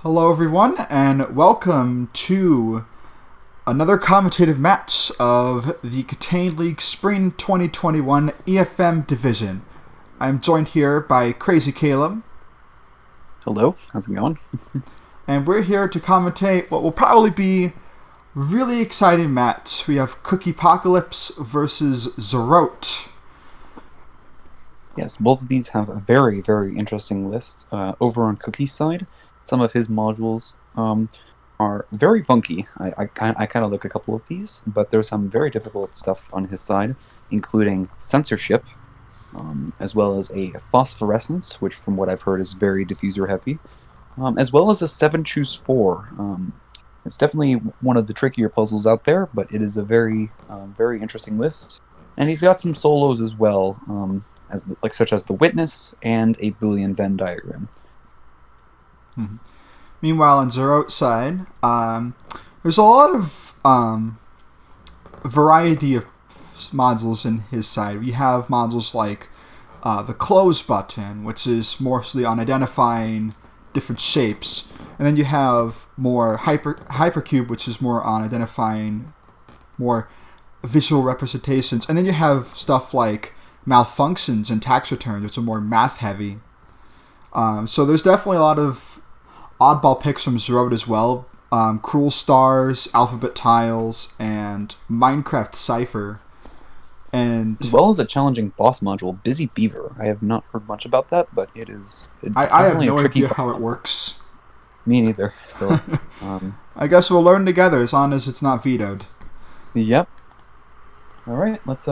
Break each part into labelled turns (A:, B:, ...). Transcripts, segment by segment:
A: Hello, everyone, and welcome to another commentative match of the KTaNE League Spring 2021 EFM Division. I'm joined here by Crazy Caleb.
B: Hello, how's it going?
A: And we're here to commentate what will probably be a really exciting match. We have KTaNE versus Xorote.
B: Yes, both of these have a very, very interesting list. Over on Cookie's side, some of his modules are very funky. I kind of look a couple of these, but there's some very difficult stuff on his side, including censorship, as well as a phosphorescence, which from what I've heard is very diffuser heavy, as well as a 7 choose 4. It's definitely one of the trickier puzzles out there, but it is a very, very interesting list. And he's got some solos as well, such as the Witness and a Boolean Venn diagram.
A: Mm-hmm. Meanwhile, on Xorote's side, there's a lot of variety of modules in his side. We have modules like the close button, which is mostly on identifying different shapes, and then you have more hypercube, which is more on identifying more visual representations, and then you have stuff like malfunctions and tax returns, which are more math heavy. So there's definitely a lot of oddball picks from Xorote as well. Cruel Stars, Alphabet Tiles, and Minecraft Cipher. And
B: as well as a challenging boss module, Busy Beaver. I have not heard much about that, but
A: I have no idea how it works.
B: Me neither. So,
A: I guess we'll learn together as long as it's not vetoed.
B: Yep. All right, let's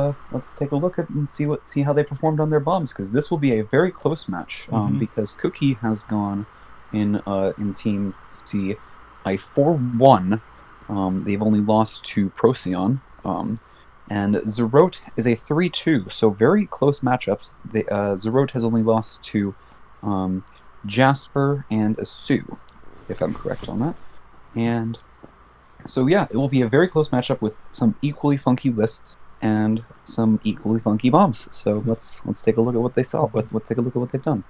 B: take a look at and see how they performed on their bombs, because this will be a very close match. Because Cookie has gone in Team C a 4-1. They've only lost to Procyon. And Xorote is a 3-2, so very close matchups. Xorote has only lost to Jasper and Sue, if I'm correct on that. And so yeah, it will be a very close matchup with some equally funky lists and some equally funky bombs. So let's take a look at what they saw. Let's take a look at what they've done.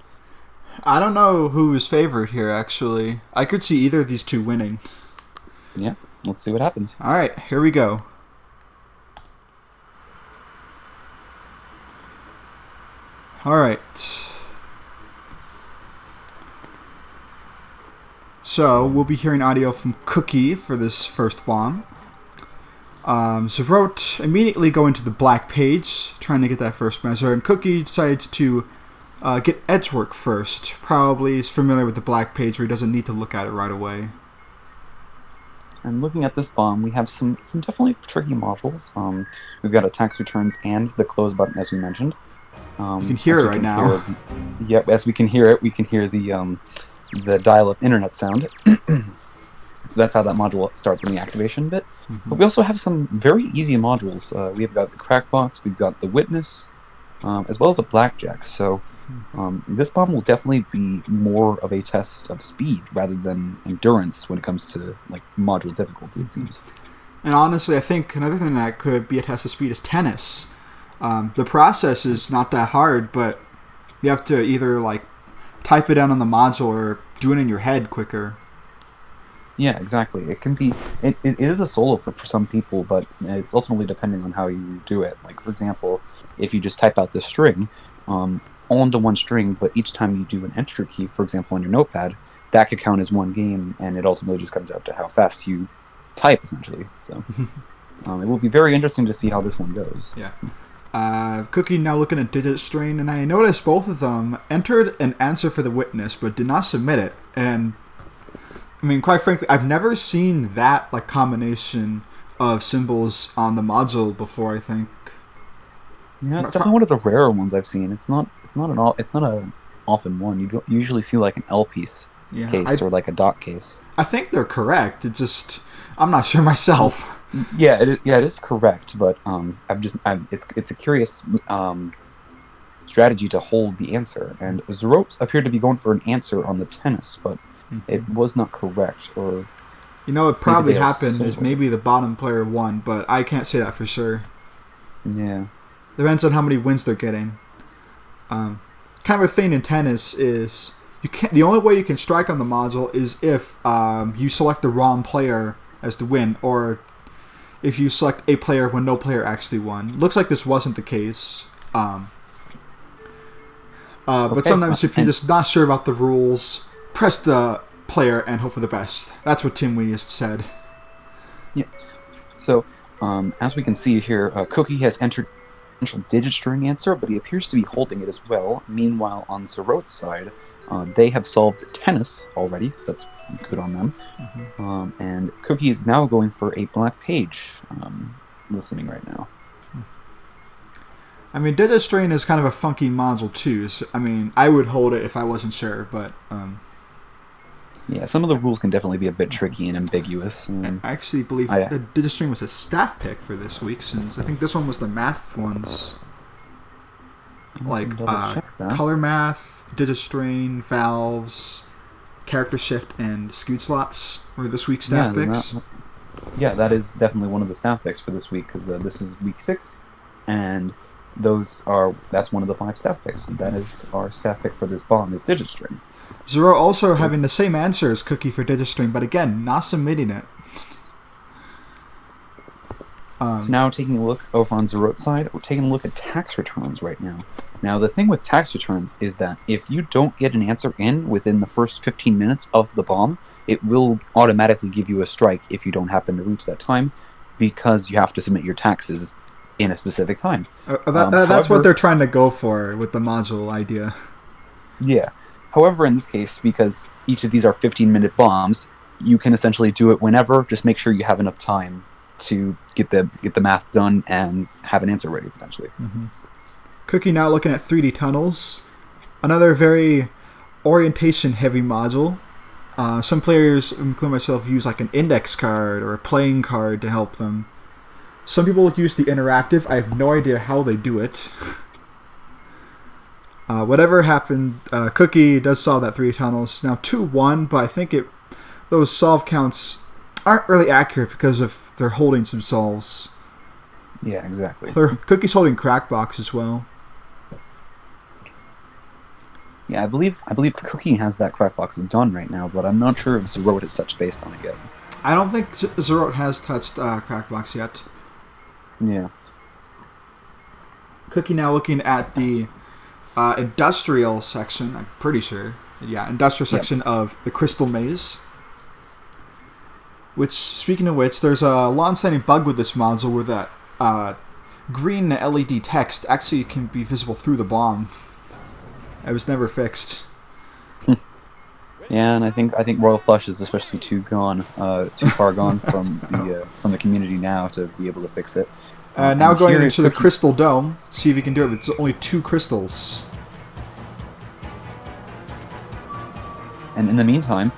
A: I don't know who is favored here, actually. I could see either of these two winning.
B: Yeah, let's see what happens.
A: All right, here we go. All right. So we'll be hearing audio from Cookie for this first bomb. Xorote immediately go into the black page, trying to get that first measure, and Cookie decides to get edge work first. Probably is familiar with the black page where he doesn't need to look at it right away.
B: And looking at this bomb, we have some definitely tricky modules. We've got a tax returns and the close button, as we mentioned.
A: You can hear it right now.
B: Yep, as we can hear it, we can hear the dial-up internet sound. So that's how that module starts in the activation bit. But we also have some very easy modules. We've got the Crackbox, we've got the Witness, as well as a Blackjack. So this bomb will definitely be more of a test of speed rather than endurance when it comes to like module difficulty, it seems.
A: And honestly, I think another thing that could be a test of speed is tennis. The process is not that hard, but you have to either like type it down on the module or do it in your head quicker.
B: Yeah, exactly. It can be. It is a solo for some people, but it's ultimately depending on how you do it. Like for example, if you just type out this string, all into one string, but each time you do an enter key, for example, on your notepad, that could count as one game, and it ultimately just comes out to how fast you type, essentially. So it will be very interesting to see how this one goes.
A: Yeah. Cookie now looking at digit string, and I noticed both of them entered an answer for the Witness, but did not submit it. And I mean, quite frankly, I've never seen that like combination of symbols on the module before. I think.
B: Yeah, it's definitely one of the rarer ones I've seen. It's not an often one. You usually see like an L piece case or like a dot case.
A: I think they're correct. It's just I'm not sure myself.
B: Yeah, it is correct, but it's a curious strategy to hold the answer. And Xorote appeared to be going for an answer on the tennis, but it was not correct. Or
A: you know, what probably happened is maybe the bottom player won, but I can't say that for sure.
B: Yeah,
A: depends on how many wins they're getting. Kind of a thing in tennis is you can't. The only way you can strike on the module is if you select the wrong player as the win, or if you select a player when no player actually won. Looks like this wasn't the case. But sometimes if you're just not sure about the rules, press the player and hope for the best. That's what Tim Wee has said.
B: Yeah. So, as we can see here, Cookie has entered potential digit string answer, but he appears to be holding it as well. Meanwhile, on Xorote's side, they have solved tennis already, so that's good on them. Mm-hmm. And Cookie is now going for a black page, listening right now.
A: I mean, digit string is kind of a funky module too. So, I mean, I would hold it if I wasn't sure, but...
B: Yeah, some of the rules can definitely be a bit tricky and ambiguous.
A: I actually believe the Digistring was a staff pick for this week, since I think this one was the math ones. Like color math, Digistring, valves, character shift, and scoot slots were this week's staff picks.
B: That is definitely one of the staff picks for this week, because this is week 6, and that's one of the 5 staff picks. That is our staff pick for this bomb, is Digistring.
A: Xorote also having the same answer as Cookie for Digistring, but again, not submitting it.
B: Now taking a look over on Xorote's side, we're taking a look at tax returns right now. Now the thing with tax returns is that if you don't get an answer in within the first 15 minutes of the bomb, it will automatically give you a strike if you don't happen to reach that time, because you have to submit your taxes in a specific time.
A: That's what they're trying to go for with the module idea.
B: Yeah. However, in this case, because each of these are 15-minute bombs, you can essentially do it whenever. Just make sure you have enough time to get the math done and have an answer ready, potentially.
A: Mm-hmm. Cookie now looking at 3D tunnels. Another very orientation-heavy module. Some players, including myself, use like an index card or a playing card to help them. Some people use the interactive. I have no idea how they do it. Whatever happened, Cookie does solve that 3 tunnels. Now 2-1, but I think those solve counts aren't really accurate because of their holding some solves.
B: Yeah, exactly.
A: Cookie's holding Crackbox as well.
B: Yeah, I believe Cookie has that Crackbox done right now, but I'm not sure if Xorote has touched base on it yet.
A: I don't think Xorote has touched Crackbox yet.
B: Yeah.
A: Cookie now looking at the industrial section, I'm pretty sure. Yeah, industrial section of the Crystal Maze. Which, speaking of which, there's a long-standing bug with this module where that green LED text actually can be visible through the bomb. It was never fixed.
B: Yeah, and I think Royal Flush is especially too far gone from the community now to be able to fix it.
A: Now going into the Crystal Dome, see if you can do it. It's only 2 crystals.
B: And in the meantime,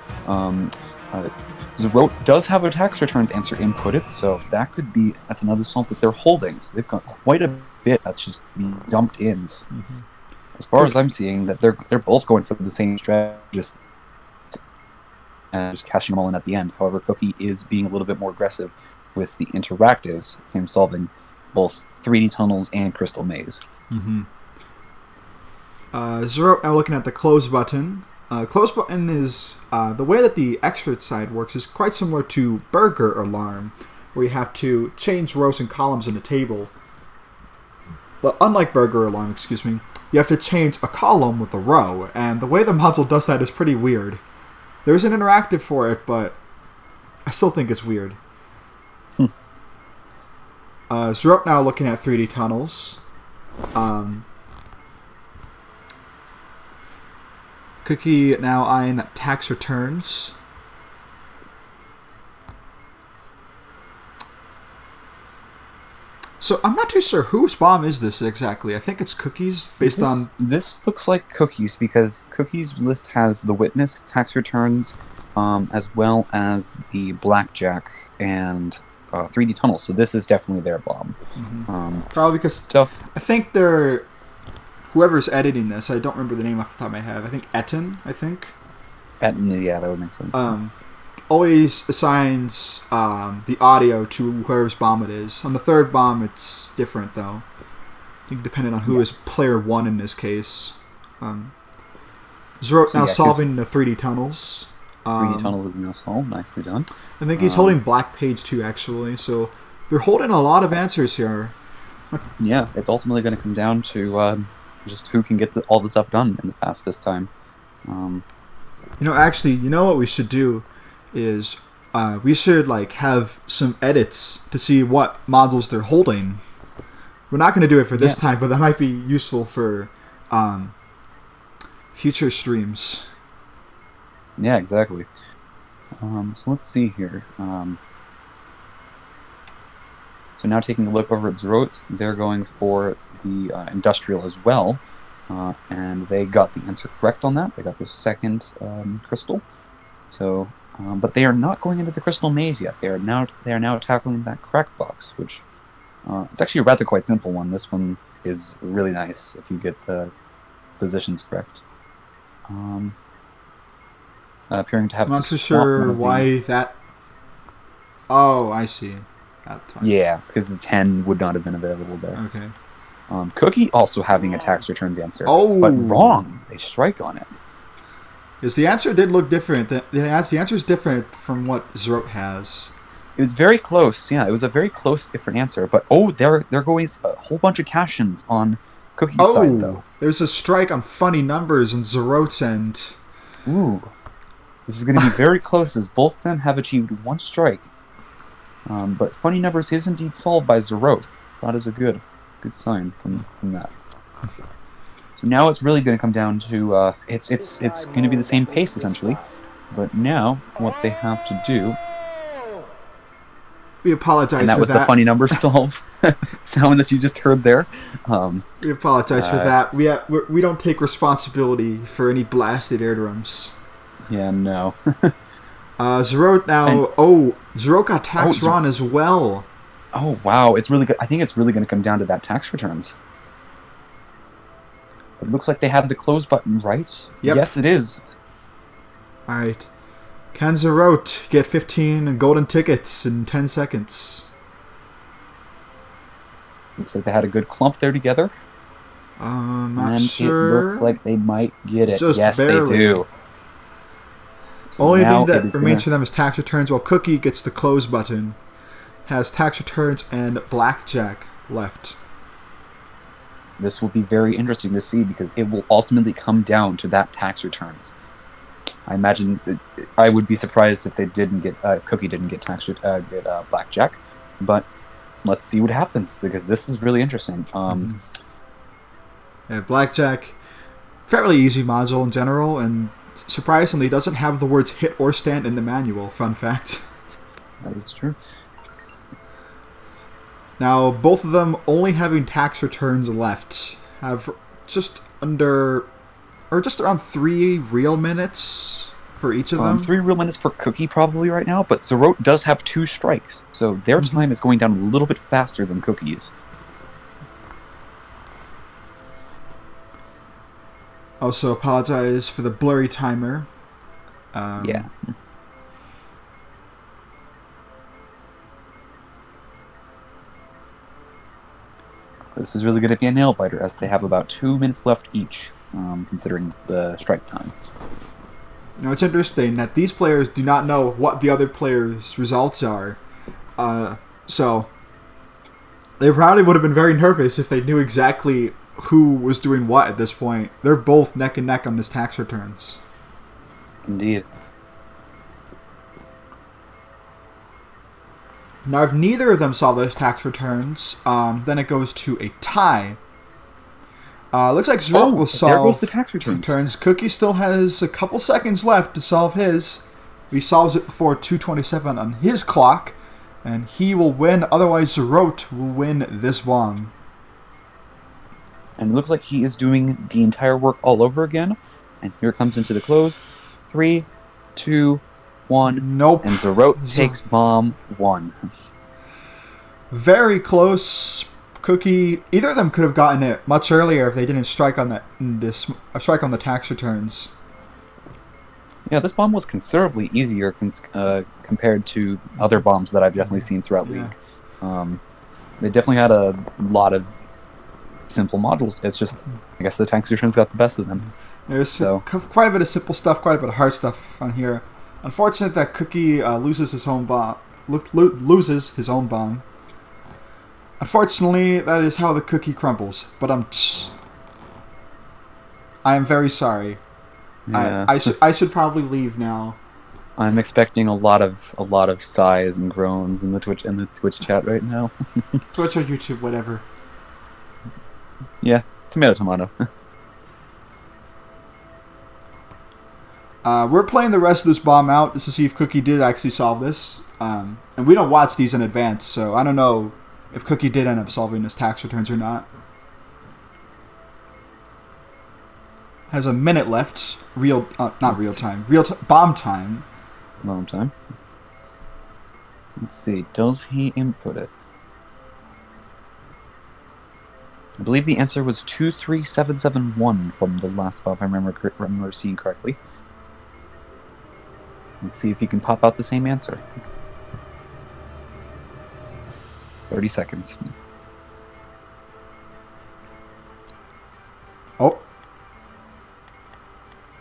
B: Xorote does have a tax returns answer inputted, so that's another solve that they're holding. So they've got quite a bit that's just being dumped in. Mm-hmm. As far as I'm seeing, that they're both going for the same strategy, just cashing them all in at the end. However, Cookie is being a little bit more aggressive with the interactives, him solving both 3D tunnels and Crystal Maze.
A: Mm-hmm. Xorote now looking at the close button. Close button is the way that the expert side works is quite similar to Burger Alarm, where you have to change rows and columns in a table. But unlike Burger Alarm, you have to change a column with a row, and the way the module does that is pretty weird. There's an interactive for it, but I still think it's weird. Xorote now looking at 3D tunnels. Cookie now eyeing that tax returns. So I'm not too sure whose bomb is this exactly. I think it's Cookie's based on...
B: This looks like Cookie's because Cookie's list has the Witness, tax returns, as well as the Blackjack and 3D tunnels. So this is definitely their bomb.
A: Mm-hmm. Probably because I think they're... Whoever's editing this, I don't remember the name off the top of my head. I think Etten,
B: Etten, yeah, that would make sense.
A: Always assigns the audio to whoever's bomb it is. On the third bomb, it's different, though. I think depending on who is player 1 in this case. Xorote
B: So
A: now
B: yeah, his
A: solving the 3D tunnels.
B: 3D tunnel is now solved. Nicely done.
A: I think he's holding Black Page too, actually. So they're holding a lot of answers here.
B: Yeah, it's ultimately going to come down to just who can get all the stuff done in the fastest time.
A: Actually, what we should do is we should have some edits to see what modules they're holding. We're not going to do it for this time, but that might be useful for future streams.
B: Yeah, exactly. So let's see here. So now taking a look over at Xorote, they're going for the industrial as well, and they got the answer correct on that. They got the second crystal. So, but they are not going into the crystal maze yet. They are now tackling that crack box, which it's actually a rather quite simple one. This one is really nice if you get the positions correct. Appearing to have.
A: I'm not too sure why that. Oh, I see. That time.
B: Yeah, because the 10 would not have been available there.
A: Okay.
B: Cookie also having a tax returns answer.
A: Oh,
B: but wrong. They strike on it.
A: Yes, the answer did look different. The answer is different from what Xorote has.
B: It was very close. Yeah, it was a very close, different answer. But they're going a whole bunch of cash-ins on Cookie's side though.
A: There's a strike on funny numbers on Xorote's end.
B: Ooh. This is going to be very close as both of them have achieved one strike. But funny numbers is indeed solved by Xorote. That is a good sign from that. So now it's really going to come down to it's going to be the same pace essentially. But now what they have to do.
A: We apologize for that.
B: And that was the funny numbers solved sound that you just heard there.
A: We apologize for that. We don't take responsibility for any blasted air drums.
B: Yeah, no.
A: Xorote now. Xorote got tax run as well.
B: Oh wow, it's really good. I think it's really going to come down to that tax returns. It looks like they have the close button, right?
A: Yep.
B: Yes, it is.
A: All right. Can Xorote get 15 golden tickets in 10 seconds?
B: Looks like they had a good clump there together.
A: Not sure.
B: It looks like they might get it.
A: Just
B: yes,
A: barely.
B: They do. So
A: only thing that remains for them is tax returns, while Cookie gets the close button. Has tax returns and blackjack left.
B: This will be very interesting to see because it will ultimately come down to that tax returns. I imagine I would be surprised if they didn't get if Cookie didn't get blackjack, but let's see what happens because this is really interesting.
A: Yeah, blackjack, fairly easy module in general, and surprisingly doesn't have the words hit or stand in the manual. Fun fact.
B: That is true.
A: Now, both of them only having tax returns left have just under, or just around 3 real minutes for each of them.
B: 3 real minutes for Cookie probably right now, but Xorote does have 2 strikes, so their time is going down a little bit faster than Cookie's.
A: Also, apologize for the blurry timer.
B: Yeah. This is really going to be a nail-biter, as they have about 2 minutes left each, considering the strike time.
A: Now, it's interesting that these players do not know what the other players' results are. So, they probably would have been very nervous if they knew exactly who was doing what at this point. They're both neck and neck on this tax returns.
B: Indeed.
A: Now, if neither of them saw those tax returns, then it goes to a tie. Looks like Xorote will solve
B: there goes the tax returns.
A: Cookie still has a couple seconds left to solve his. He solves it before 2:27 on his clock, and he will win. Otherwise, Xorote will win this one.
B: And it looks like he is doing the entire work all over again. And here comes into the close. 3, 2, 1.
A: Nope.
B: And Xorote takes bomb 1.
A: Very close. Cookie. Either of them could have gotten it much earlier if they didn't strike on strike on the tax returns.
B: Yeah, this bomb was considerably easier compared to other bombs that I've definitely seen throughout League. They definitely had a lot of simple modules. It's just, I guess the tax returns got the best of them.
A: There's quite a bit of simple stuff, quite a bit of hard stuff on here. Unfortunate that Cookie loses his own bomb. Loses his own bomb. Unfortunately, that is how the cookie crumbles. But I am very sorry.
B: Yeah.
A: I should probably leave now.
B: I'm expecting a lot of sighs and groans in the Twitch chat right now.
A: Twitch or YouTube, whatever.
B: Yeah, tomato.
A: We're playing the rest of this bomb out just to see if Cookie did actually solve this. And we don't watch these in advance, so I don't know if Cookie did end up solving his tax returns or not. Has a minute left. Bomb time.
B: Bomb time. Let's see. Does he input it? I believe the answer was 23771 from the last bomb, if I remember seeing correctly. Let's see if he can pop out the same answer. 30 seconds.
A: Oh.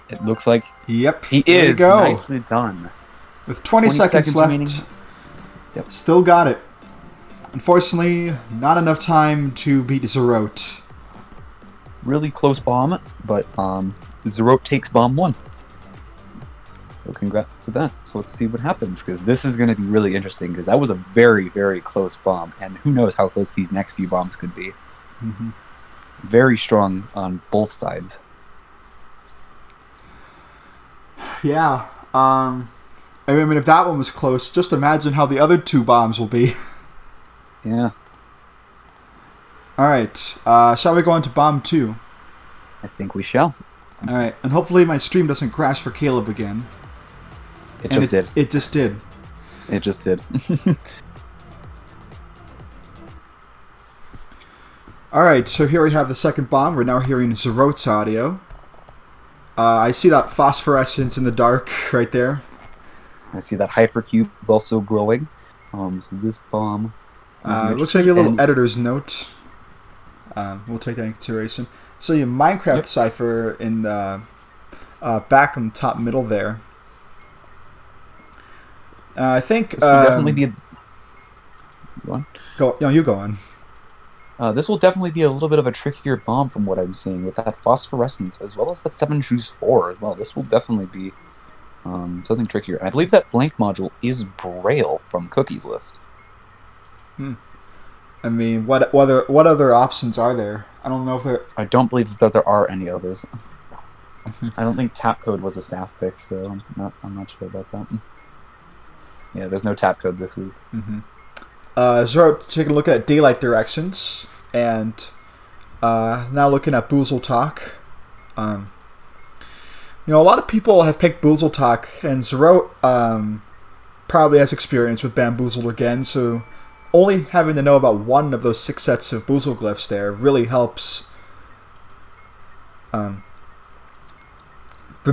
B: It looks like
A: yep,
B: he is. Nicely done.
A: With 20 seconds left, remaining. Yep. Still got it. Unfortunately, not enough time to beat Xorote.
B: Really close bomb, but Xorote takes bomb 1. So congrats to that. So let's see what happens, because this is going to be really interesting, because that was a very, very close bomb, and who knows how close these next few bombs could be.
A: Mm-hmm.
B: Very strong on both sides.
A: Yeah. I mean, if that one was close, just imagine how the other 2 bombs will be.
B: Yeah.
A: Alright. Shall we go on to bomb 2?
B: I think we shall.
A: Alright. And hopefully my stream doesn't crash for Caleb again.
B: It just did.
A: It just did.
B: It just did.
A: Alright, so here we have the second bomb. We're now hearing Xorote's audio. I see that phosphorescence in the dark right there.
B: I see that hypercube also growing. So this bomb...
A: looks like a little editor's note. We'll take that into consideration. So your Minecraft cipher in the back on the top middle there. I think
B: this will definitely be a... Go on.
A: You go on.
B: This will definitely be a little bit of a trickier bomb from what I'm seeing, with that phosphorescence, as well as that 7 choose 4 as well. This will definitely be something trickier. I believe that blank module is Braille from Cookie's list.
A: I mean, what other options are there? I don't know if there...
B: I don't believe that there are any others. I don't think tap code was a staff pick, so I'm not sure about that. Yeah, there's no tap code this week.
A: Xorote taking a look at daylight directions, and now looking at Boozle Talk. A lot of people have picked Boozle Talk, and Xorote probably has experience with Bamboozled again, so only having to know about one of those 6 sets of Boozle glyphs there really helps. But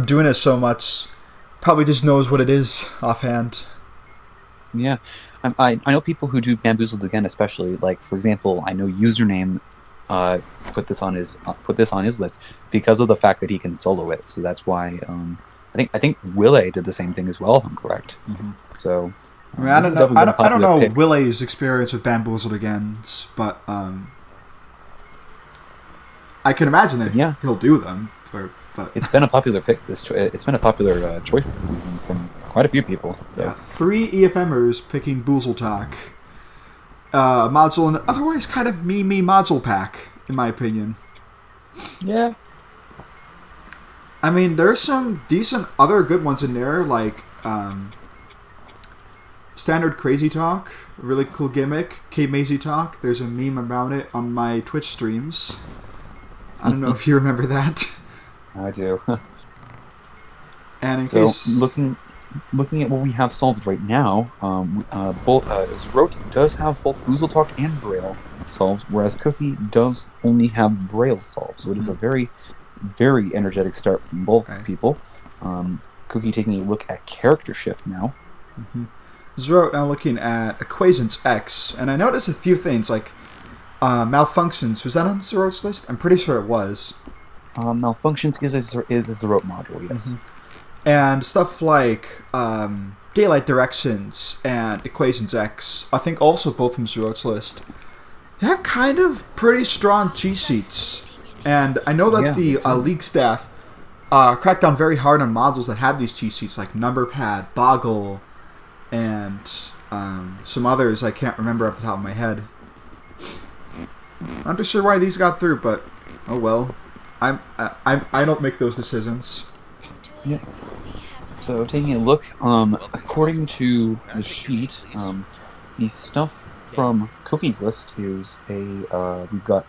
A: doing it so much, probably just knows what it is offhand.
B: Yeah, I know people who do Bamboozled again, especially, like, for example, I know Username put this on his list because of the fact that he can solo it. So that's why I think Wille did the same thing as well, if I'm correct. So
A: I mean, I don't know Wille's experience with Bamboozled again, but I can imagine that he'll do them. But
B: it's been a popular pick. It's been a popular choice this season from quite a few people. So.
A: Yeah, 3 EFMers picking Boozle Talk. Module, and otherwise kind of me module pack, in my opinion.
B: Yeah.
A: I mean, there's some decent other good ones in there, like Standard Crazy Talk, really cool gimmick. K-Mazy Talk, there's a meme about it on my Twitch streams. I don't know if you remember that.
B: I do.
A: And in case...
B: looking at what we have solved right now, both Xorote does have both Boozle Talk and Braille solved, whereas Cookie does only have Braille solved. So it is a very, very energetic start from both people. Cookie taking a look at Character Shift now.
A: Xorote now looking at Equations X, and I noticed a few things like malfunctions. Was that on Xorote's list? I'm pretty sure it was.
B: Malfunctions is a Xorote module, yes.
A: And stuff like daylight directions and equations X, I think also both from Xorote's list, they have kind of pretty strong cheat sheets. And I know that the League staff cracked down very hard on modules that have these cheat sheets, like Number Pad, Boggle, and some others I can't remember off the top of my head. I'm not too sure why these got through, but oh well. I don't make those decisions.
B: Yeah. So taking a look, according to the sheet, the stuff from Cookie's list is we've got.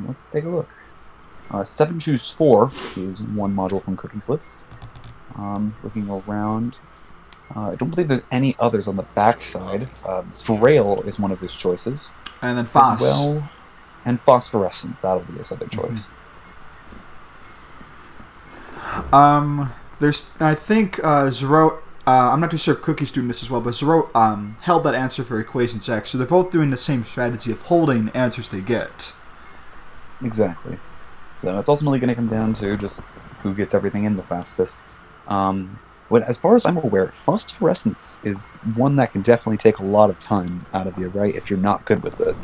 B: Let's take a look. 7 choose 4 is one module from Cookie's list. Looking around, I don't believe there's any others on the backside. Braille is one of his choices.
A: And then Phos.
B: Well, and Phosphorescence, that'll be his other choice.
A: There's, I think, Xorote, I'm not too sure if Cookie's doing this as well, but Xorote held that answer for equations X, so they're both doing the same strategy of holding answers they get.
B: Exactly. So it's ultimately going to come down to just who gets everything in the fastest. As far as I'm aware, Phosphorescence is one that can definitely take a lot of time out of you, right, if you're not good with it.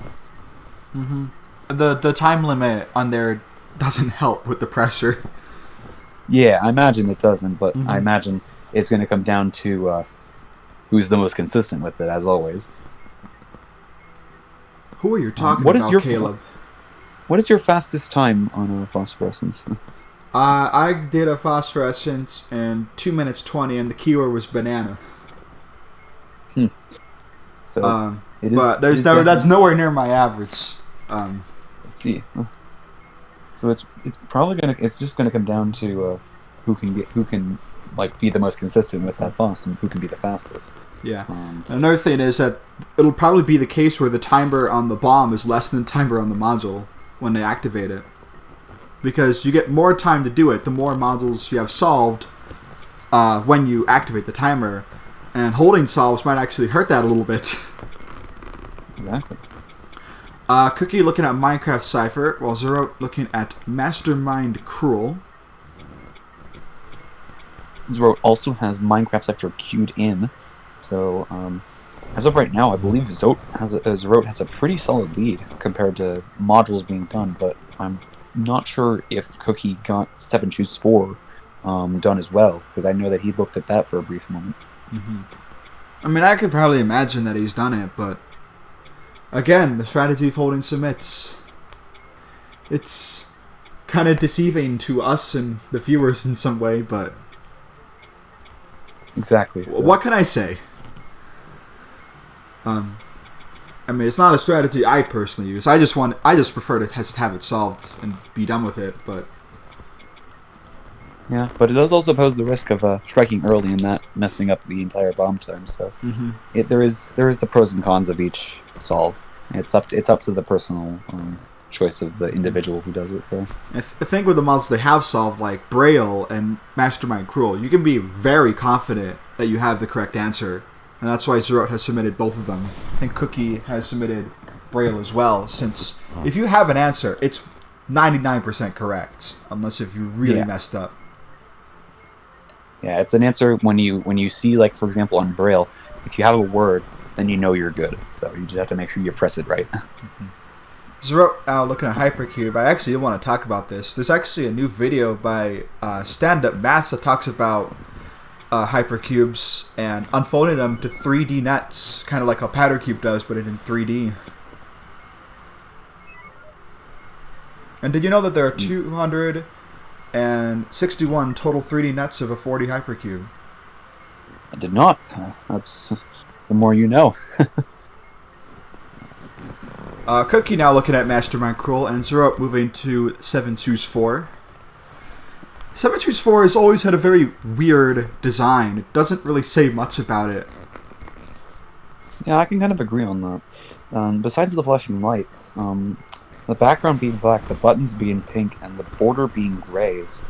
A: The time limit on there doesn't help with the pressure.
B: Yeah, I imagine it doesn't, but I imagine it's going to come down to who's the most consistent with it, as always.
A: Who are you talking about, Caleb?
B: What is your fastest time on Phosphorescence?
A: I did a Phosphorescence in 2 minutes 20, and the keyword was banana.
B: So
A: but that's nowhere near my average.
B: Let's see. So it's probably just gonna come down to who can like be the most consistent with that boss and who can be the fastest.
A: Yeah. Another thing is that it'll probably be the case where the timer on the bomb is less than the timer on the module when they activate it, because you get more time to do it the more modules you have solved when you activate the timer, and holding solves might actually hurt that a little bit.
B: Exactly.
A: Cookie looking at Minecraft Cypher, while Xorote looking at Mastermind Cruel.
B: Xorote also has Minecraft Cypher queued in, so as of right now, I believe Xorote has a pretty solid lead compared to modules being done, but I'm not sure if Cookie got 7 choose 4 done as well, because I know that he looked at that for a brief moment.
A: I mean, I could probably imagine that he's done it, but again, the strategy of holding submits. It's kind of deceiving to us and the viewers in some way, but
B: exactly. So.
A: What can I say? I mean, it's not a strategy I personally use. I just prefer to just have it solved and be done with it. But
B: yeah, but it does also pose the risk of striking early and that messing up the entire bomb time. So there is the pros and cons of each solve. It's up to the personal choice of the individual who does it. So
A: I think with the models they have solved, like Braille and Mastermind Cruel, you can be very confident that you have the correct answer. And that's why Xorote has submitted both of them. I think Cookie has submitted Braille as well, since if you have an answer, it's 99% correct, unless if you really messed up.
B: Yeah, it's an answer when you see, like, for example, on Braille, if you have a word, then you know you're good. So you just have to make sure you press it right.
A: Xorote looking at Hypercube. I actually want to talk about this. There's actually a new video by Stand Up Maths that talks about hypercubes and unfolding them to 3D nets, kind of like how Powdercube does, but in 3D. And did you know that there are 261 total 3D nets of a 4D hypercube?
B: I did not. That's the more you know.
A: Cookie now looking at Mastermind Cruel, and Xorote moving to 7 choose 4. 7 choose 4 has always had a very weird design. It doesn't really say much about it.
B: Yeah, I can kind of agree on that. Besides the flashing lights, the background being black, the buttons being pink, and the border being gray is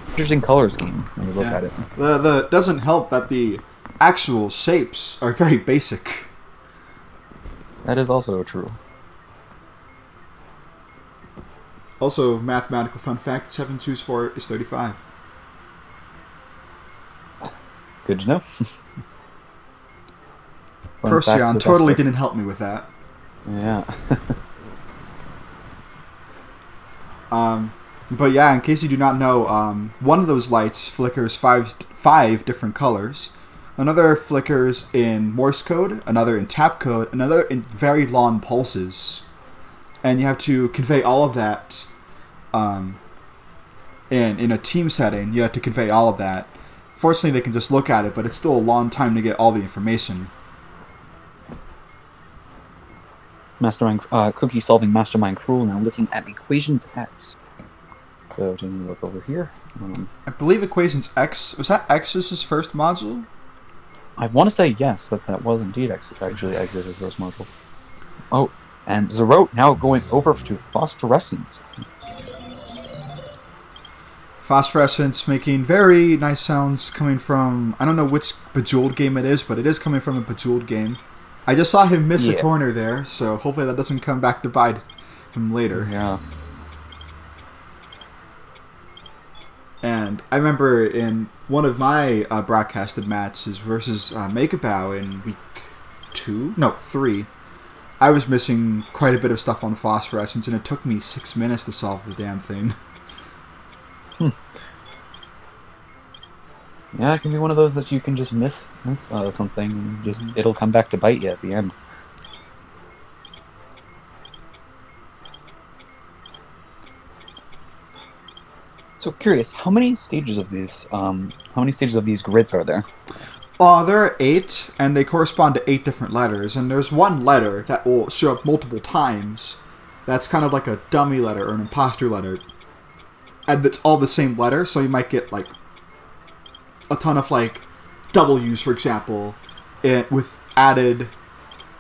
B: interesting color scheme when you look at it.
A: The doesn't help that the actual shapes are very basic.
B: That is also true.
A: Also, mathematical fun fact: 7 choose 4 is 35.
B: Good to know. Fun facts
A: Procyon
B: with
A: totally
B: Esther.
A: didn't help me with that.
B: Yeah.
A: But yeah, in case you do not know, one of those lights flickers five different colors. Another flickers in Morse code, another in tap code, another in very long pulses. And you have to convey all of that in a team setting. You have to convey all of that. Fortunately, they can just look at it, but it's still a long time to get all the information.
B: Mastermind cookie solving mastermind cruel now looking at equations X. So taking a look over here.
A: I believe Equations X, was that X's first module?
B: I want to say yes, that was indeed actually X's first module. Oh, and Xorote now going over to phosphorescence.
A: Phosphorescence making very nice sounds coming from, I don't know which Bejeweled game it is, but it is coming from a Bejeweled game. I just saw him miss a corner there, so hopefully that doesn't come back to bite him later.
B: Yeah.
A: And I remember in one of my broadcasted matches versus Makeabow in week 3, I was missing quite a bit of stuff on phosphorescence, and it took me 6 minutes to solve the damn thing.
B: Yeah, it can be one of those that you can just miss something, and just it'll come back to bite you at the end. So curious, how many stages of these grids are there?
A: There are 8, and they correspond to 8 different letters, and there's one letter that will show up multiple times. That's kind of like a dummy letter or an imposter letter, and it's all the same letter, so you might get like a ton of like W's, for example, with added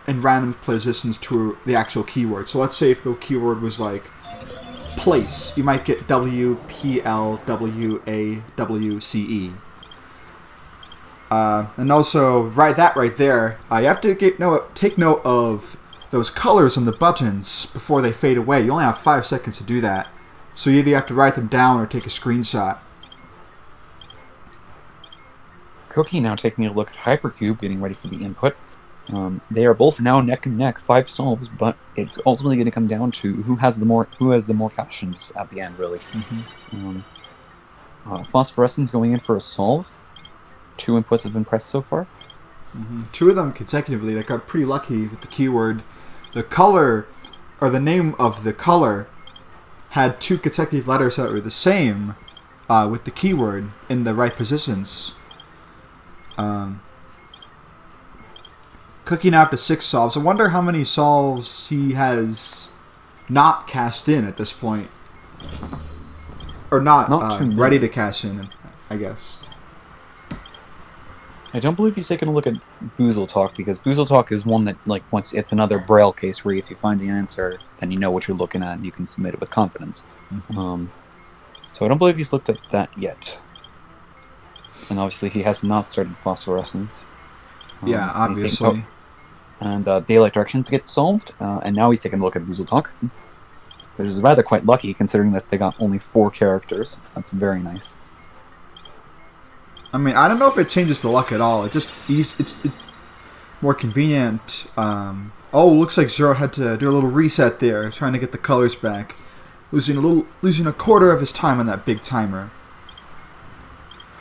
A: in random positions to the actual keyword. So let's say if the keyword was like place, you might get W, P, L, W, A, W, C, E. And also, right there, you have to take note of those colors on the buttons before they fade away. You only have 5 seconds to do that. So you either have to write them down or take a screenshot.
B: Cookie now taking a look at Hypercube, getting ready for the input. They are both now neck and neck, 5 solves, but it's ultimately going to come down to who has the more captions at the end, really. Phosphorescence going in for a solve. 2 inputs have been pressed so far.
A: 2 of them consecutively. They got pretty lucky with the keyword. The color, or the name of the color, had 2 consecutive letters that were the same with the keyword in the right positions. Cookie now up to 6 solves. I wonder how many solves he has not cast in at this point. Or not ready to cash in, I guess.
B: I don't believe he's taking a look at Boozle Talk, because Boozle Talk is one that, like, once it's another Braille case where if you find the answer, then you know what you're looking at and you can submit it with confidence. So I don't believe he's looked at that yet. And obviously he has not started Phosphorescence.
A: Yeah, obviously.
B: And Daylight Directions get solved, and now he's taking a look at Boozle Talk. Which is rather quite lucky, considering that they got only 4 characters. That's very nice.
A: I mean, I don't know if it changes the luck at all. It's more convenient. Looks like Xorote had to do a little reset there, trying to get the colors back, losing a quarter of his time on that big timer.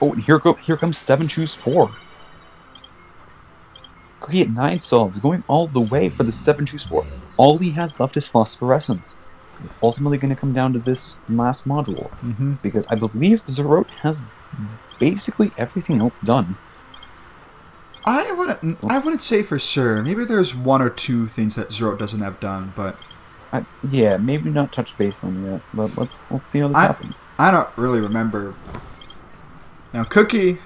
B: Oh, and here comes 7 choose 4. Cookie at 9 solves, going all the way for the 7 choose 4. All he has left is Phosphorescence. It's ultimately going to come down to this last module, because I believe Xorote has basically everything else done.
A: I wouldn't say for sure. Maybe there's 1 or 2 things that Xorote doesn't have done, but
B: yeah, maybe not touch base on yet. But let's see how this happens.
A: I don't really remember. Now, Cookie,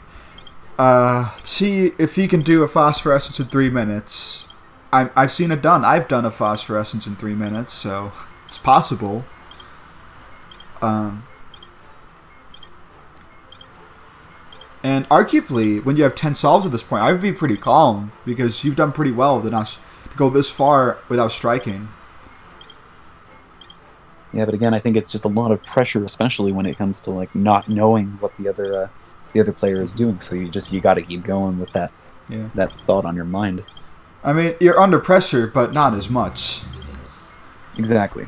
A: see if he can do a Phosphorescence in 3 minutes. I've seen it done. I've done a Phosphorescence in 3 minutes, so it's possible. And arguably, when you have 10 solves at this point, I would be pretty calm, because you've done pretty well to go this far without striking.
B: Yeah, but again, I think it's just a lot of pressure, especially when it comes to like not knowing what the other player is doing. So you got to keep going with that
A: Yeah.
B: that thought on your mind.
A: I mean, you're under pressure, but not as much.
B: Exactly.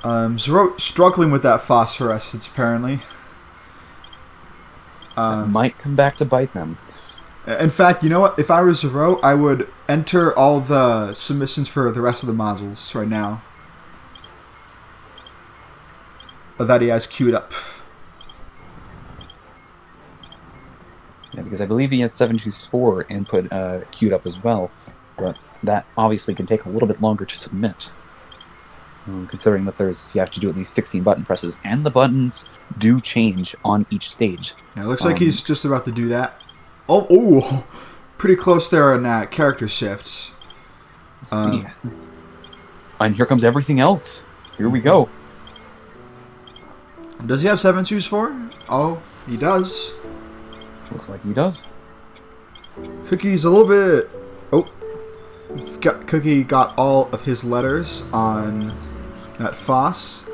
A: Xorote struggling with that phosphorescence, apparently.
B: That might come back to bite them.
A: In fact, you know what? If I were Xorote, I would enter all the submissions for the rest of the modules right now that he has queued up.
B: Yeah, because I believe he has 724 input queued up as well, but that obviously can take a little bit longer to submit. Considering that you have to do at least 16 button presses, and the buttons do change on each stage.
A: Yeah, it looks like he's just about to do that. Oh, pretty close there on that character shift.
B: See. And here comes everything else. Here we go.
A: Does he have 724? Oh, he does.
B: Looks like he does.
A: Cookie's a little bit... Oh. Cookie got all of his letters on that Foss.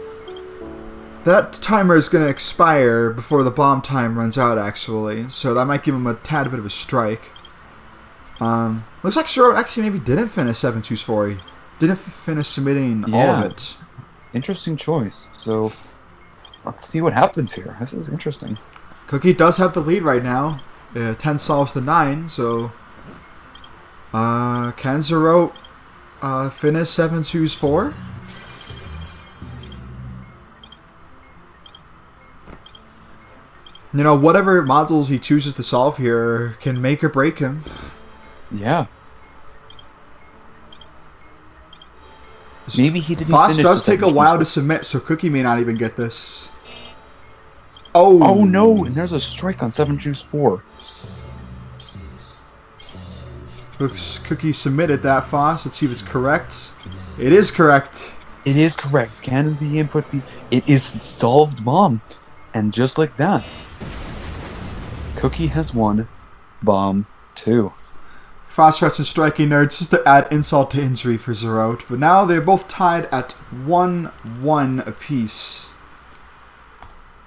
A: That timer is going to expire before the bomb time runs out, actually. So that might give him a tad bit of a strike. Looks like Xorote actually maybe didn't finish 724. He didn't finish submitting all of it.
B: Interesting choice. So let's see what happens here. This is interesting.
A: Cookie does have the lead right now. 10 solves to 9, so... can Xorote finish 724? You know, whatever modules he chooses to solve here can make or break him.
B: Yeah. Maybe he didn't
A: Foss
B: finish
A: does
B: the
A: take a while to submit, so Cookie may not even get this. Oh!
B: Oh no, and there's a strike on 724.
A: Looks Cookie submitted that, Foss. Let's see if it's correct. It is correct.
B: It is correct. Can the input be... It is solved bomb. And just like that, Cookie has won bomb 2.
A: Phosphorescence and striking nerds just to add insult to injury for Xorote. But now they're both tied at 1-1 apiece.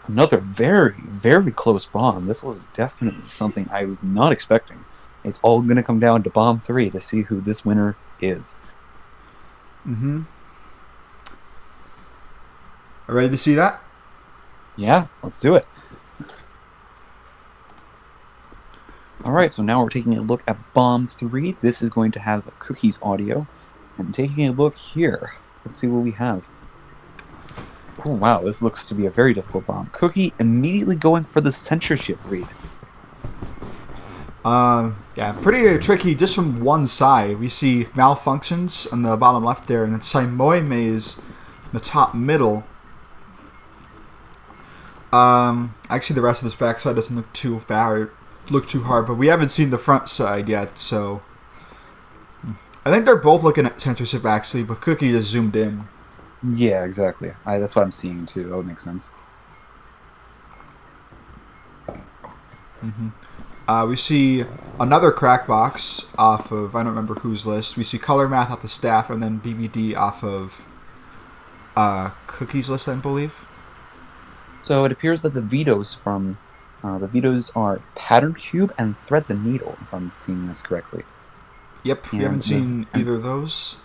B: Another very, very close bomb. This was definitely something I was not expecting. It's all going to come down to bomb 3 to see who this winner is.
A: Mm-hmm. Ready to see that?
B: Yeah, let's do it. Alright, so now we're taking a look at bomb 3. This is going to have Cookie's audio. And taking a look here, let's see what we have. Oh wow, this looks to be a very difficult bomb. Cookie immediately going for the censorship read.
A: Yeah, pretty tricky just from one side. We see malfunctions on the bottom left there, and then Saimoe Maze in the top middle. Actually, the rest of this backside doesn't look too bad, look too hard, but we haven't seen the front side yet, so I think they're both looking at censorship actually, but Cookie just zoomed in.
B: Yeah, exactly. That's what I'm seeing too. That would make sense.
A: Mm-hmm. We see another crack box off of, I don't remember whose list. We see Color Math off the staff, and then BBD off of Cookie's list, I believe.
B: So it appears that the vetoes from the vetoes are Pattern Cube and Thread the Needle, if I'm seeing this correctly.
A: Yep, we haven't seen either of those.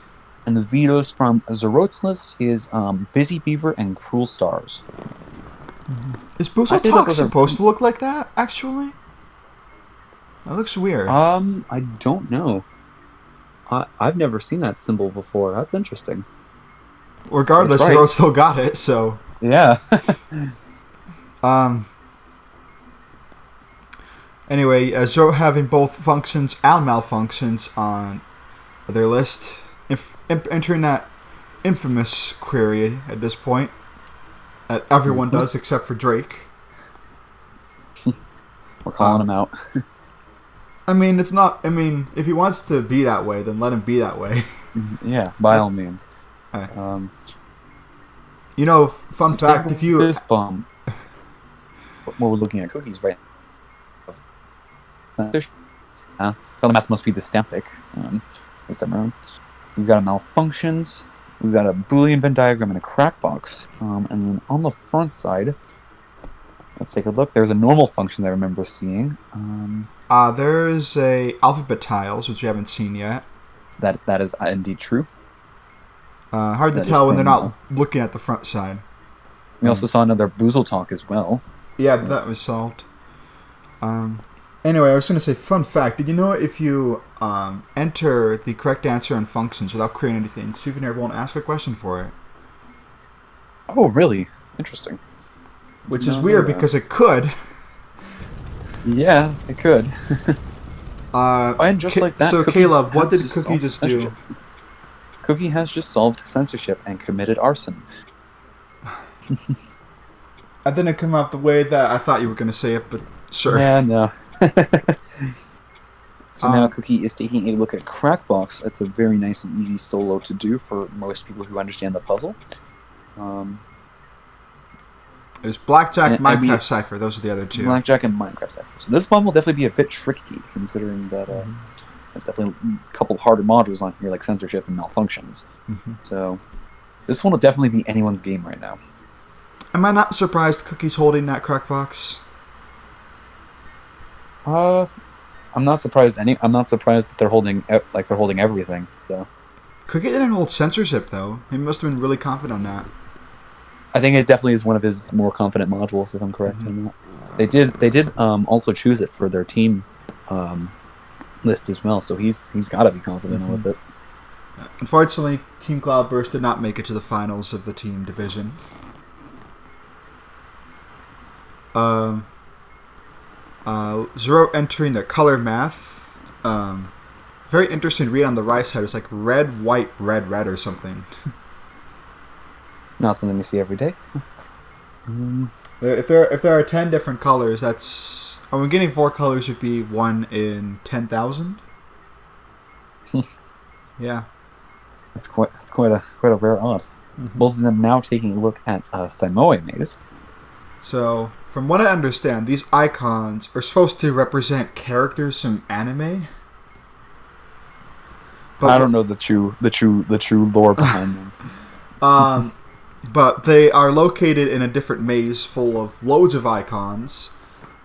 B: And the vetoes from Xorote's list is Busy Beaver and Cruel Stars.
A: Mm-hmm. Is Boozle Talk supposed to look like that, actually? That looks weird.
B: I don't know. I've never seen that symbol before. That's interesting.
A: Regardless,
B: right.
A: Xorote still got it, so...
B: Yeah.
A: Anyway, Xorote having both functions and malfunctions on their list, entering that infamous query at this point, that everyone does except for Drake.
B: We're calling him out.
A: I mean, it's not... I mean, if he wants to be that way, then let him be that way.
B: Yeah, by all means.
A: You know, fun fact, if you...
B: This bomb... Well, we're looking at Cookies right now. Color Math must be the stamp pick. This time around. We've got a malfunctions. we've got a Boolean Venn diagram and a crack box. And then on the front side, let's take a look. There's a normal function that I remember seeing.
A: There's a alphabet tiles, which we haven't seen yet.
B: That is indeed true.
A: Hard to tell when they're not looking at the front side.
B: We also saw another Boozle Talk as well.
A: Yeah, that was solved. Anyway, I was going to say, fun fact. Did you know if you enter the correct answer on functions without creating anything, Souvenir won't ask a question for it?
B: Oh, really? Interesting.
A: Which is weird because it could.
B: Yeah, it could. And just like that,
A: so Caleb, what did Cookie just do?
B: Cookie has just solved censorship and committed arson.
A: I didn't come out the way that I thought you were going to say it, but sure.
B: Yeah, no. So now Cookie is taking a look at Crackbox. It's a very nice and easy solo to do for most people who understand the puzzle.
A: There's Blackjack, Minecraft Cypher. Those are the other two.
B: Blackjack and Minecraft Cypher. So this one will definitely be a bit tricky, considering that there's definitely a couple harder modules on here, like censorship and malfunctions. So this one will definitely be anyone's game right now.
A: Am I not surprised Cookie's holding that Crackbox?
B: I'm not surprised. I'm not surprised that they're holding everything. So
A: Cookie didn't hold censorship though. He must have been really confident on that.
B: I think it definitely is one of his more confident modules, if I'm correct on that. They did also choose it for their team list as well, so he's got to be confident with it.
A: Unfortunately, Team Cloudburst did not make it to the finals of the team division. Xorote entering the color math. Very interesting read on the right side. It's like red, white, red, red, or something.
B: Not something we see every day.
A: If there are 10 different colors, that's... I'm getting 4 colors would be 1 in 10,000. Yeah.
B: That's quite a rare odd. Both of them now taking a look at Samoa Maze.
A: So, from what I understand, these icons are supposed to represent characters from anime. But
B: I don't know the true lore behind them.
A: But they are located in a different maze full of loads of icons,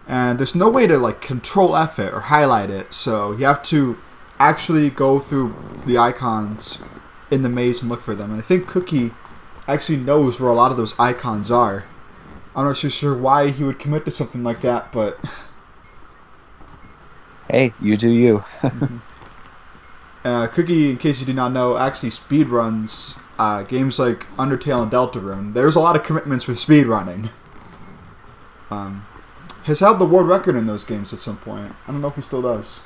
A: and there's no way to like control F it or highlight it, so you have to actually go through the icons in the maze and look for them. And I think Cookie actually knows where a lot of those icons are. I'm not so sure why he would commit to something like that, but
B: hey, you do you.
A: Cookie, in case you do not know, actually speedruns games like Undertale and Deltarune. There's a lot of commitments with speedrunning. Has held the world record in those games at some point. I don't know if he still does.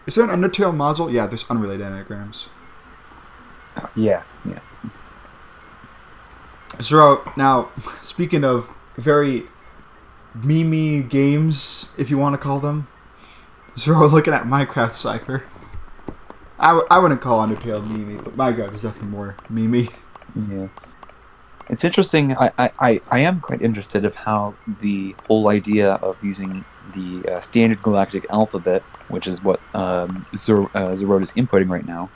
A: Is there an Undertale module? Yeah, there's unrelated anagrams.
B: Yeah.
A: Xorote, now, speaking of very meme games, if you want to call them, Xorote looking at Minecraft Cypher. I wouldn't call Undertale meme, but Minecraft is definitely more meme.
B: Yeah. It's interesting. I am quite interested of how the whole idea of using the standard galactic alphabet, which is what Xorote is inputting right now,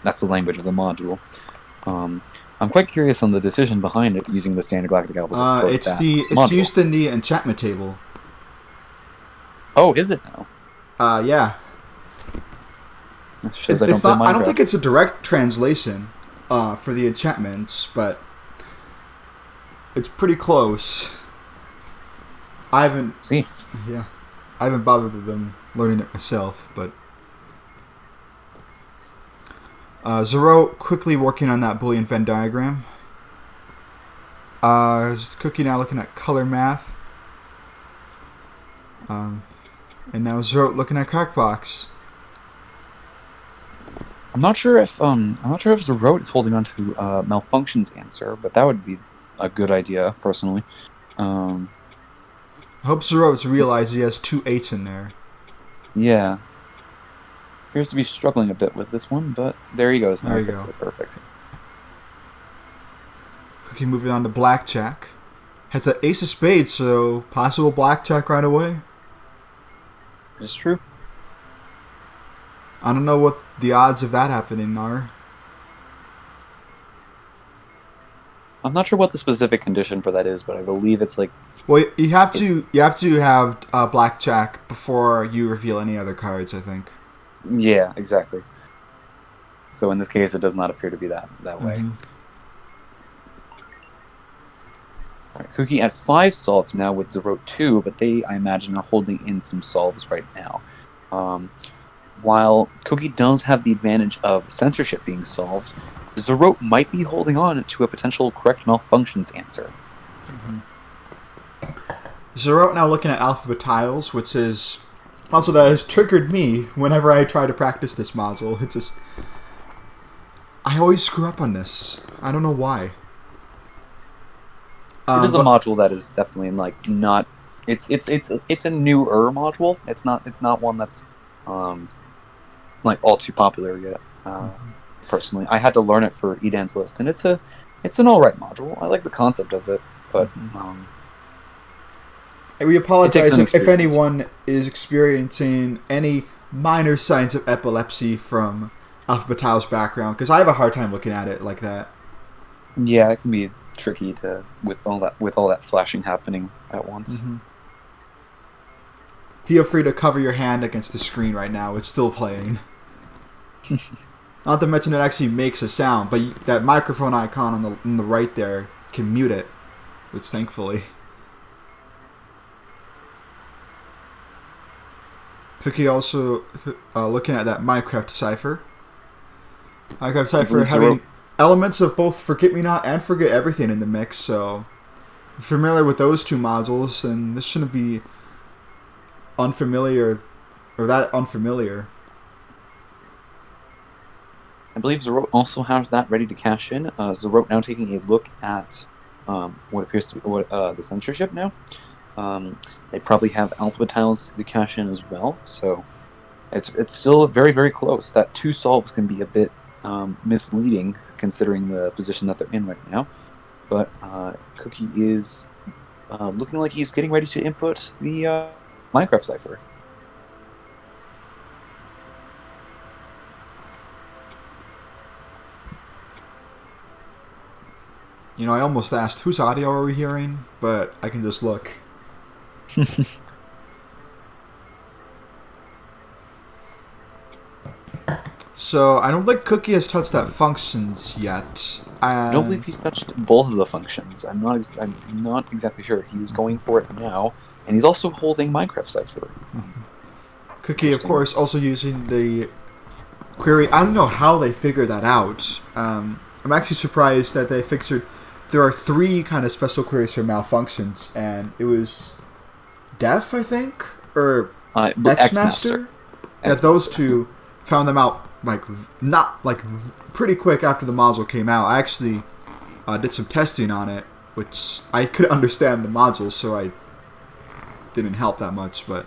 B: that's the language of the module. I'm quite curious on the decision behind it using the standard galactic alphabet.
A: It's used in the enchantment table.
B: Oh, is it now?
A: Yeah. I don't think it's a direct translation for the enchantments, but it's pretty close. I haven't bothered with them learning it myself, but Xorote quickly working on that Boolean Venn diagram. Cookie now looking at color math. And now Xorote looking at Crackbox.
B: I'm not sure if Xorote is holding on to Malfunction's answer, but that would be a good idea, personally.
A: I hope Xorote's realized he has 2 8s in there.
B: Yeah. Appears to be struggling a bit with this one, but there he goes.
A: There you go.
B: Perfect.
A: Okay, moving on to Blackjack. Has an ace of spades, so possible Blackjack right away.
B: It's true.
A: I don't know what the odds of that happening are.
B: I'm not sure what the specific condition for that is, but I believe it's like...
A: Well, you have to have blackjack before you reveal any other cards, I think.
B: Yeah, exactly. So in this case, it does not appear to be that way.
A: Mm-hmm.
B: All right, Cookie at 5 solves now with Xorote 2, but they, I imagine, are holding in some solves right now. While Cookie does have the advantage of censorship being solved, Xorote might be holding on to a potential correct malfunctions answer.
A: Mm-hmm. Xorote now looking at alphabet tiles, which is also that has triggered me whenever I try to practice this module. It's just I always screw up on this. I don't know why.
B: It is a module that is definitely like not. It's a newer module. It's not one that's like all too popular yet. Personally, I had to learn it for Edan's list, and it's an alright module. I like the concept of it, but
A: we apologize if anyone is experiencing any minor signs of epilepsy from Alphabet Tile's background, because I have a hard time looking at it like that.
B: Yeah, it can be tricky with all that flashing happening at once.
A: Mm-hmm. Feel free to cover your hand against the screen right now. It's still playing. Not to mention it actually makes a sound, but that microphone icon on the right there can mute it, which thankfully. Cookie also looking at that Minecraft cipher. Minecraft cipher having elements of both Forget-Me-Not and Forget Everything in the mix, so if you're familiar with those two modules, then this shouldn't be unfamiliar or that unfamiliar.
B: I believe Xorote also has that ready to cash in. Xorote now taking a look at what appears to be the censorship now. They probably have alphabet tiles to cash in as well, so it's still very, very close. That 2 solves can be a bit misleading considering the position that they're in right now. But Cookie is looking like he's getting ready to input the Minecraft cipher.
A: You know, I almost asked, whose audio are we hearing? But I can just look. So, I don't think Cookie has touched that functions yet.
B: I don't believe he's touched both of the functions. I'm not exactly sure. He's going for it now, and he's also holding Minecraft cipher.
A: Cookie, of course, also using the query. I don't know how they figured that out. I'm actually surprised that they figured there are 3 kind of special queries for malfunctions, and it was Def, I think, or Xmaster. Yeah, those 2 found them out pretty quick after the module came out. I actually did some testing on it, which I couldn't understand the module, so I didn't help that much. But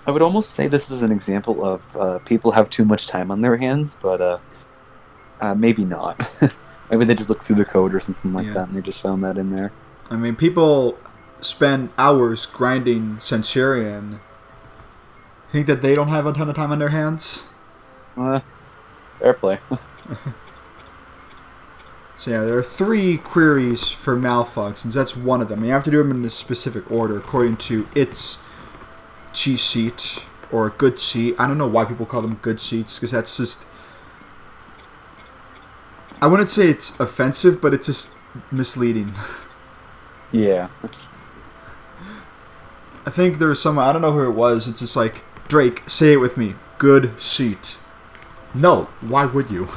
B: I would almost say this is an example of people have too much time on their hands, but maybe not. Maybe they just looked through the code or something like that, and they just found that in there.
A: I mean, people spend hours grinding Centurion. Think that they don't have a ton of time on their hands?
B: Fair play.
A: So yeah, there are 3 queries for malfunctions. That's one of them. You have to do them in this specific order according to its cheat sheet or good sheet. I don't know why people call them good sheets, because that's just... I wouldn't say it's offensive, but it's just misleading.
B: Yeah.
A: I think there was someone, I don't know who it was, it's just like, Drake, say it with me, good sheet. No, why would you?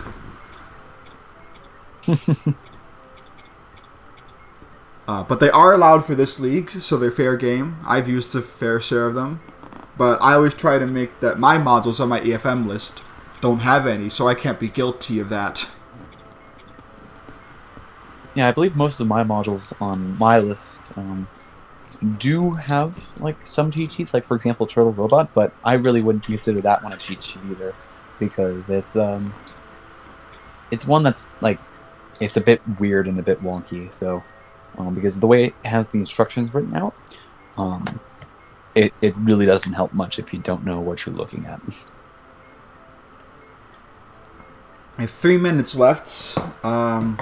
A: But they are allowed for this league, so they're fair game. I've used a fair share of them. But I always try to make that my modules on my EFM list don't have any, so I can't be guilty of that.
B: Yeah, I believe most of my modules on my list do have like some cheat sheets, like for example Turtle Robot, but I really wouldn't consider that one a cheat sheet either, because it's one that's like, it's a bit weird and a bit wonky. So because the way it has the instructions written out, it really doesn't help much if you don't know what you're looking at.
A: I have 3 minutes left. I'm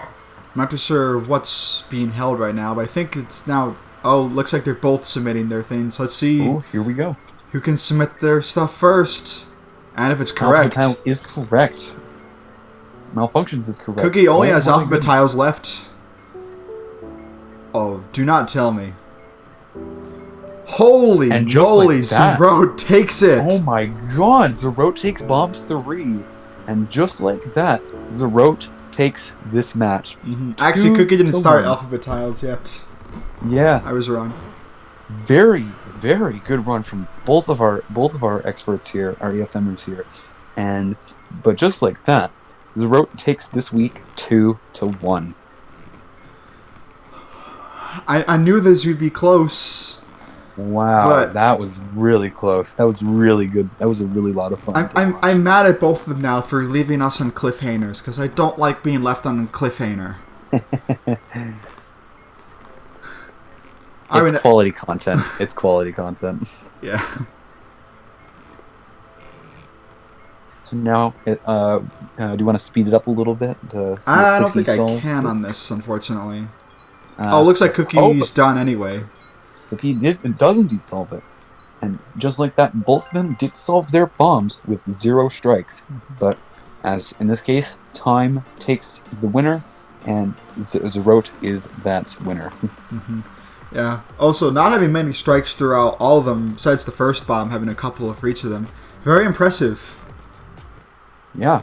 A: not too sure what's being held right now, but I think it's now... Oh, looks like they're both submitting their things. Let's see
B: Oh, here we go.
A: who can submit their stuff first. And if it's correct...
B: Alphabet tiles is correct. Malfunctions is correct.
A: Cookie only
B: Oh
A: has
B: my
A: alphabet
B: goodness.
A: tiles left. Oh, do not tell me. Holy
B: And just
A: moly,
B: like that-
A: Xorote takes it!
B: Oh my god, Xorote takes bombs 3. And just like that, Xorote takes this match.
A: Actually,
B: 2
A: Cookie didn't
B: to
A: start
B: 1.
A: alphabet tiles yet.
B: Yeah,
A: I was wrong.
B: very, very good run from both of our experts here, our EFMers here. But just like that, Xorote takes this week 2 to 1.
A: I knew this would be close.
B: Wow,
A: But-
B: that was really close. That was really good. That was a really lot of fun.
A: I'm mad at both of them now for leaving us on cliffhangers, because I don't like being left on a cliffhanger.
B: It's quality content. It's quality content.
A: Yeah.
B: So now, do you want to speed it up a little bit? To see
A: I
B: if
A: don't
B: Cookie
A: think I
B: solves
A: can on this, unfortunately.
B: Uh,
A: Looks like Cookie's done anyway.
B: Cookie does indeed solve it. And just like that, both of them did solve their bombs with 0 strikes. But as in this case, time takes the winner, and Xorote is that winner.
A: Yeah. Also, not having many strikes throughout all of them, besides the first bomb, having a couple for each of them. Very impressive.
B: Yeah.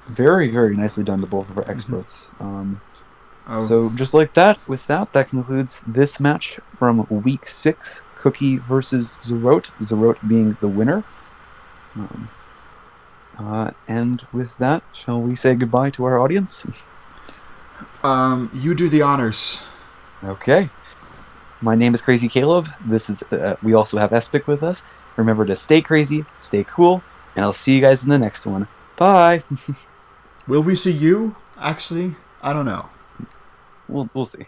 B: Very, very nicely done to both of our experts. So just like that, with that concludes this match from week 6, Cookie versus Xorote. Xorote being the winner. And with that, shall we say goodbye to our audience?
A: You do the honors.
B: Okay. My name is Crazy Caleb. This is we also have Espic with us. Remember to stay crazy, stay cool, and I'll see you guys in the next one. Bye.
A: Will we see you? Actually, I don't know.
B: We'll see.